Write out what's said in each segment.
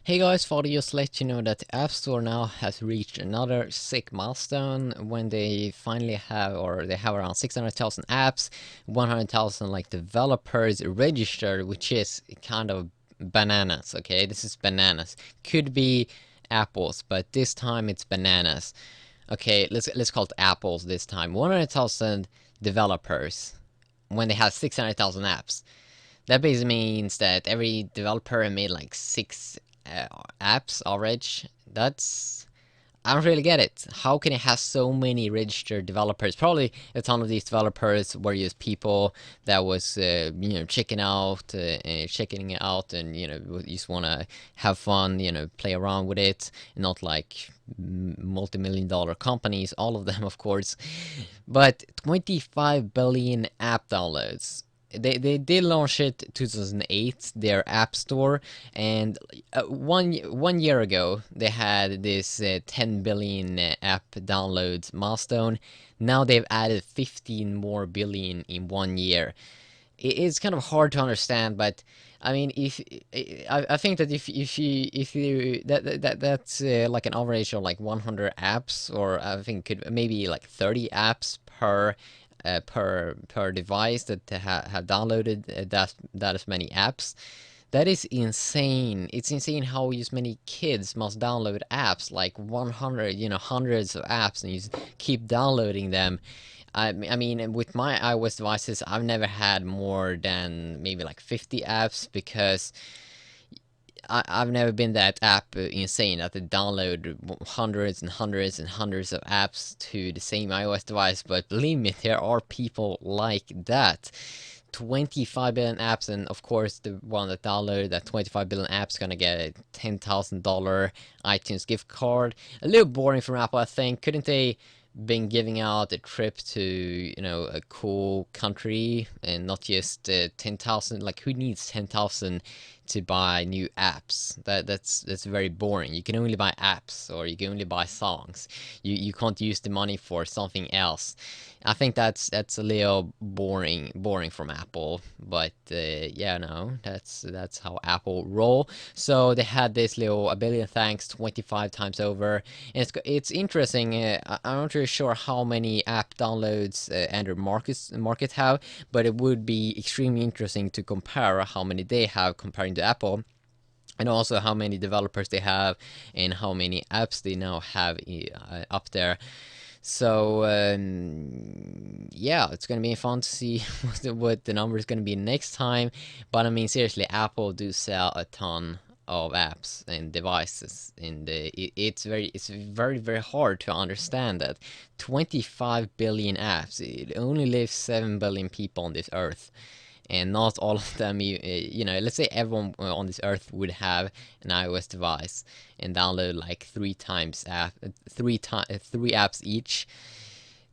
Hey guys, thought to just let you know that the App Store now has reached another sick milestone when they finally have, or they have around 600,000 apps, 100,000 like developers registered, which is kind of bananas, okay? This is bananas. Could be apples, but this time it's bananas. Okay, let's call it apples this time. 100,000 developers when they have 600,000 apps. That basically means that every developer made like six apps average. That's I don't really get it. How can it have so many registered developers? Probably a ton of these developers were just people that was checking it out, and just want to have fun, play around with it, and not like multi-million dollar companies. All of them, of course, but 25 billion app downloads. They did launch it 2008, their app store, and one year ago they had this 10 billion app downloads milestone. Now they've added 15 more billion in 1 year. It's kind of hard to understand, but I mean, if I think that if you that's like an average of like 100 apps, or I think could maybe like 30 apps per device that have downloaded that as many apps. That is insane. It's insane how just many kids must download apps, like 100, hundreds of apps, and you just keep downloading them. I mean, with my iOS devices, I've never had more than maybe like 50 apps because I've never been that app insane that they download hundreds and hundreds and hundreds of apps to the same iOS device. But believe me, there are people like that. 25 billion apps, and of course the one that downloaded that 25 billion apps gonna get a $10,000 iTunes gift card. A little boring from Apple, I think. Couldn't they been giving out a trip to a cool country and not just 10,000? Like, who needs 10,000 to buy new apps? That's very boring. You can only buy apps, or you can only buy songs. You can't use the money for something else. I think that's a little boring from Apple, but yeah, no, that's how Apple roll. So they had this little a billion thanks 25 times over, and it's interesting. I'm not really sure how many app downloads Android market have, but it would be extremely interesting to compare how many they have comparing to Apple, and also how many developers they have and how many apps they now have up there. So yeah, it's gonna be fun to see what the number is gonna be next time. But I mean, seriously, Apple do sell a ton of apps and devices, and it's very hard to understand that 25 billion apps. It only lives 7 billion people on this earth, and not all of them, let's say everyone on this earth would have an iOS device and download like three apps each.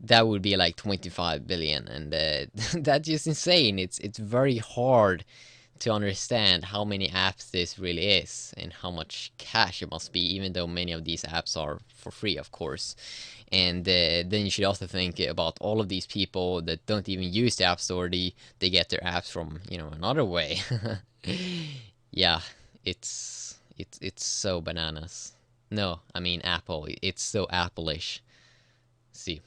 That would be like 25 billion, and that's just insane. It's very hard to understand how many apps this really is and how much cash it must be, even though many of these apps are for free, of course. And then you should also think about all of these people that don't even use the App Store. They get their apps from another way. Yeah, it's so bananas. No, I mean Apple. It's so Apple-ish. See.